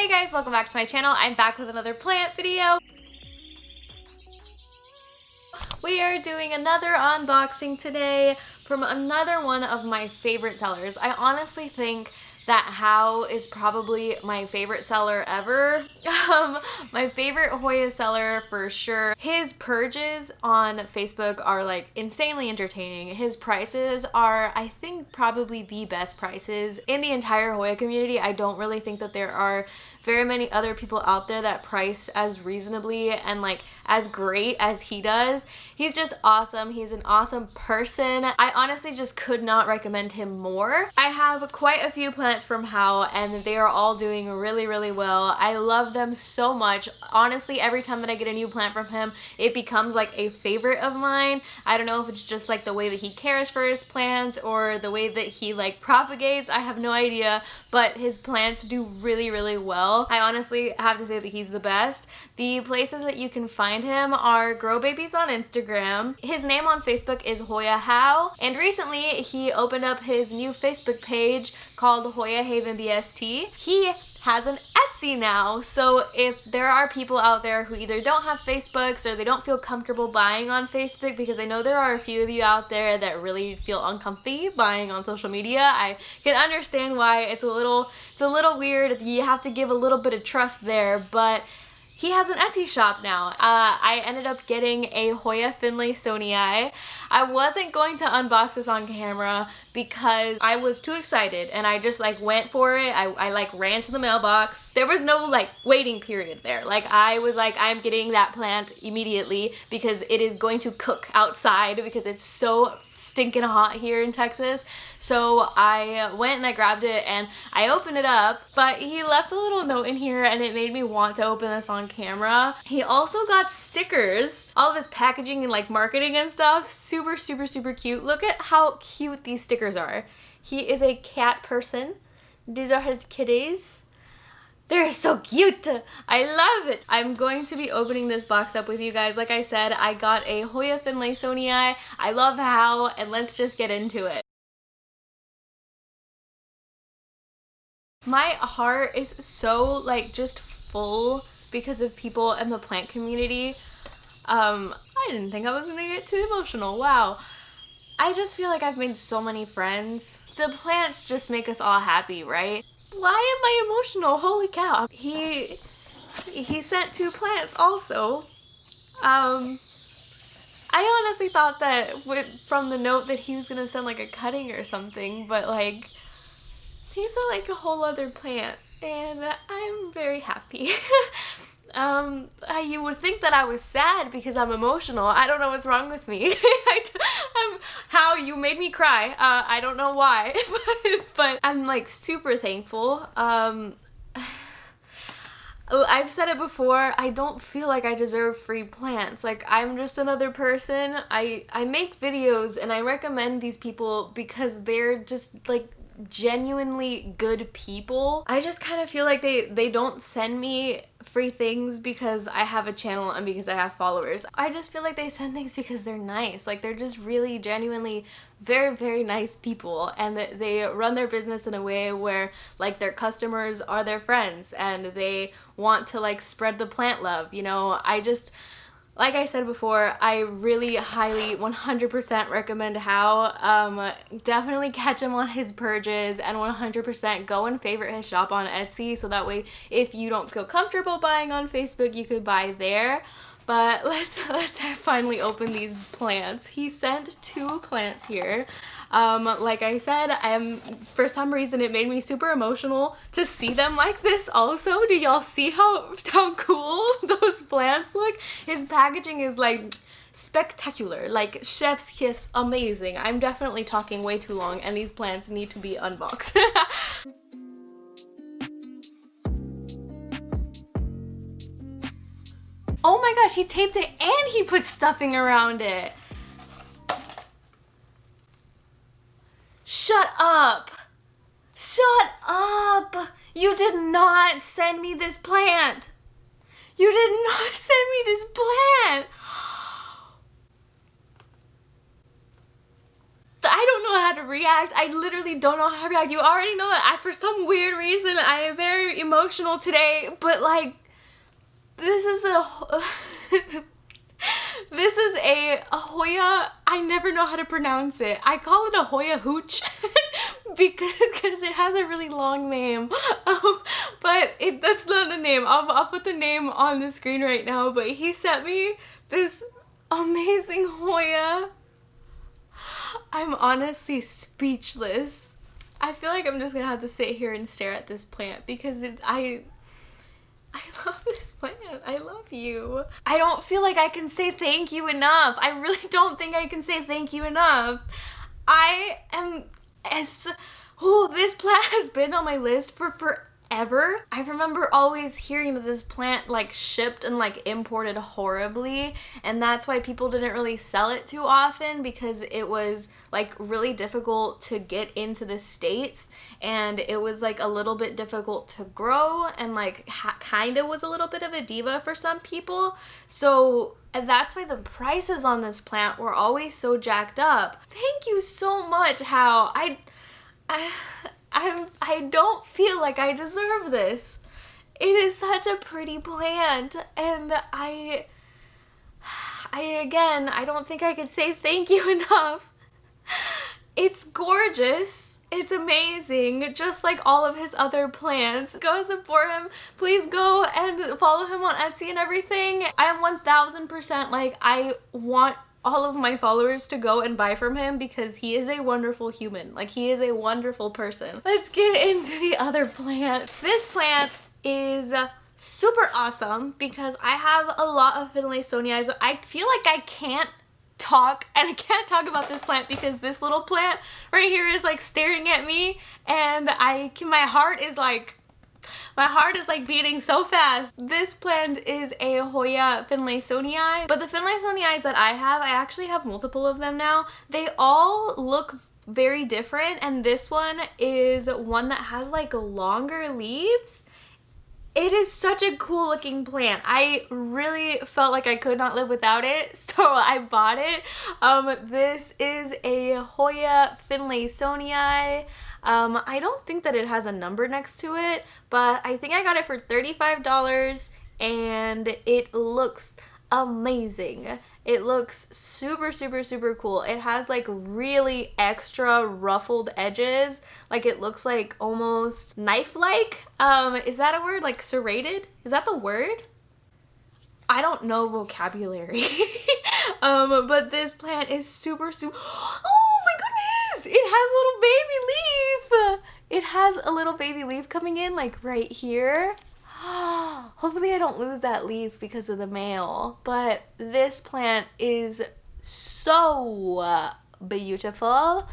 Hey guys, welcome back to my channel. I'm back with another plant video. We are doing another unboxing today from another one of my favorite sellers. I honestly think that How is probably my favorite seller ever. My favorite Hoya seller for sure. His purges on Facebook are like insanely entertaining. His prices are, I think, probably the best prices in the entire Hoya community. I don't really think that there are very many other people out there that price as reasonably and like as great as he does. He's just awesome. He's an awesome person. I honestly just could not recommend him more. I have quite a few plants from How and they are all doing really, really well. I love them so much. Honestly, every time that I get a new plant from him, it becomes like a favorite of mine. I don't know if it's just like the way that he cares for his plants or the way that he like propagates. I have no idea, but his plants do really, really well. I honestly have to say that he's the best. The places that you can find him are Grow Babies on Instagram. His name on Facebook is Hoya How, and recently he opened up his new Facebook page called Hoya Haven BST. He has an Etsy now, so if there are people out there who either don't have Facebooks or they don't feel comfortable buying on Facebook, because I know there are a few of you out there that really feel uncomfy buying on social media. I can understand why it's a little weird. You have to give a little bit of trust there, but he has an Etsy shop now. I ended up getting a Hoya finlaysonii. I wasn't going to unbox this on camera because I was too excited and I just like went for it. I like ran to the mailbox. There was no like waiting period there. Like I was like, I'm getting that plant immediately because it is going to cook outside because it's so stinking hot here in Texas. So I went and I grabbed it and I opened it up, but he left a little note in here and it made me want to open this on camera. He also got stickers, all of his packaging and like marketing and stuff. Super, super, super cute. Look at how cute these stickers are. He is a cat person. These are his kitties. They're so cute. I love it. I'm going to be opening this box up with you guys. Like I said, I got a Hoya finlaysonii. I love How, and let's just get into it. My heart is so like just full because of people in the plant community. I didn't think I was gonna get too emotional. Wow. I just feel like I've made so many friends. The plants just make us all happy, right? Why am I emotional? Holy cow. He sent 2 plants also. I honestly thought that from the note that he was gonna send like a cutting or something, but like he sent like a whole other plant and I'm very happy. You would think that I was sad because I'm emotional. I don't know what's wrong with me. How you made me cry. I don't know why, but I'm like super thankful. I've said it before, I don't feel like I deserve free plants. Like, I'm just another person. I make videos and I recommend these people because they're just like genuinely good people. I just kind of feel like they don't send me free things because I have a channel and because I have followers. I just feel like they send things because they're nice. Like, they're just really genuinely very, very nice people, and they run their business in a way where like their customers are their friends and they want to like spread the plant love, you know. Like I said before, I really highly 100% recommend How. Definitely catch him on his purges and 100% go and favorite his shop on Etsy, so that way if you don't feel comfortable buying on Facebook, you could buy there. But let's finally open these plants. He sent 2 plants here. Like I said, for some reason it made me super emotional to see them like this also. Do y'all see how cool those plants look? His packaging is like spectacular, like chef's kiss amazing. I'm definitely talking way too long and these plants need to be unboxed. Oh my gosh, he taped it and he put stuffing around it. Shut up. Shut up. You did not send me this plant. You did not send me this plant. I don't know how to react. I literally don't know how to react. You already know that for some weird reason, I am very emotional today, but like, this is a this is a Hoya. I never know how to pronounce it. I call it a Hoya hooch because it has a really long name. But that's not the name. I'll put the name on the screen right now. But he sent me this amazing Hoya. I'm honestly speechless. I feel like I'm just gonna have to sit here and stare at this plant because I love this plant. I love you. I don't feel like I can say thank you enough. I really don't think I can say thank you enough. This plant has been on my list for forever. I remember always hearing that this plant like shipped and like imported horribly, and that's why people didn't really sell it too often, because it was like really difficult to get into the States, and it was like a little bit difficult to grow, and like kind of was a little bit of a diva for some people. So that's why the prices on this plant were always so jacked up. Thank you so much, How. I don't feel like I deserve this. It is such a pretty plant, and I don't think I could say thank you enough. It's gorgeous. It's amazing, just like all of his other plants. Go support him. Please go and follow him on Etsy and everything. I am 1000% like, I want all of my followers to go and buy from him because he is a wonderful human. Like, he is a wonderful person. Let's get into the other plant. This plant is super awesome because I have a lot of finlaysonii. So I feel like I can't talk about this plant because this little plant right here is like staring at me, and my heart is like beating so fast. This plant is a Hoya finlaysonii, but the finlaysonii that I actually have multiple of them now. They all look very different, and this one is one that has like longer leaves. It is such a cool looking plant. I really felt like I could not live without it, so I bought it. This is a Hoya finlaysonii. I don't think that it has a number next to it, but I think I got it for $35, and it looks amazing. It looks super, super, super cool. It has like really extra ruffled edges. Like, it looks like almost knife-like. Is that a word? Like serrated? Is that the word? I don't know vocabulary. But this plant is super, super, oh my goodness! It has a little baby leaf! It has a little baby leaf coming in like right here. Hopefully I don't lose that leaf because of the male, but this plant is so beautiful,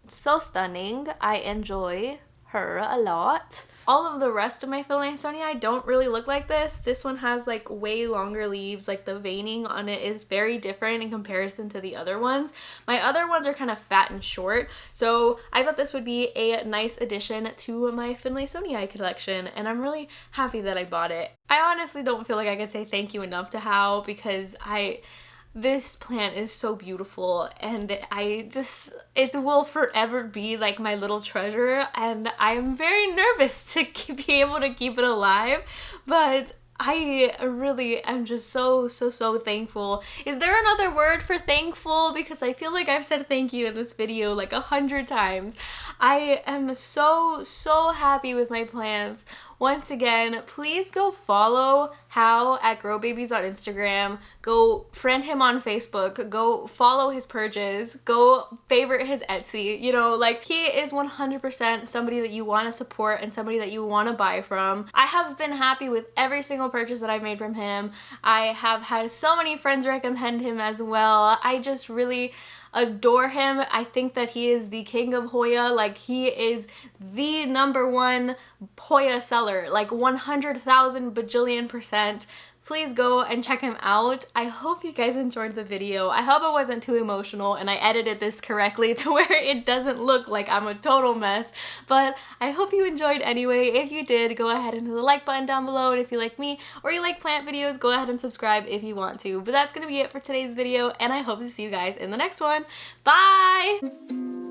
so stunning. I enjoy her a lot. All of the rest of my finlaysonii don't really look like this. This one has like way longer leaves. Like, the veining on it is very different in comparison to the other ones. My other ones are kind of fat and short, so I thought this would be a nice addition to my finlaysonii collection, and I'm really happy that I bought it. I honestly don't feel like I could say thank you enough to How, because this plant is so beautiful, and it will forever be like my little treasure, and I'm very nervous to be able to keep it alive, but I really am just so thankful. Is there another word for thankful? Because I feel like I've said thank you in this video like 100 times. I am so happy with my plants. Once again, please go follow How at Grow Babies on Instagram. Go friend him on Facebook. Go follow his purges. Go favorite his Etsy. You know, like, he is 100% somebody that you want to support and somebody that you want to buy from. I have been happy with every single purchase that I've made from him. I have had so many friends recommend him as well. I just really adore him. I think that he is the king of Hoya. Like, he is the #1 Hoya seller, like 100,000 bajillion %. please go and check him out. I hope you guys enjoyed the video. I hope I wasn't too emotional and I edited this correctly to where it doesn't look like I'm a total mess, but I hope you enjoyed anyway. If you did, go ahead and hit the like button down below, and if you like me or you like plant videos, go ahead and subscribe if you want to. But that's gonna be it for today's video, and I hope to see you guys in the next one. Bye!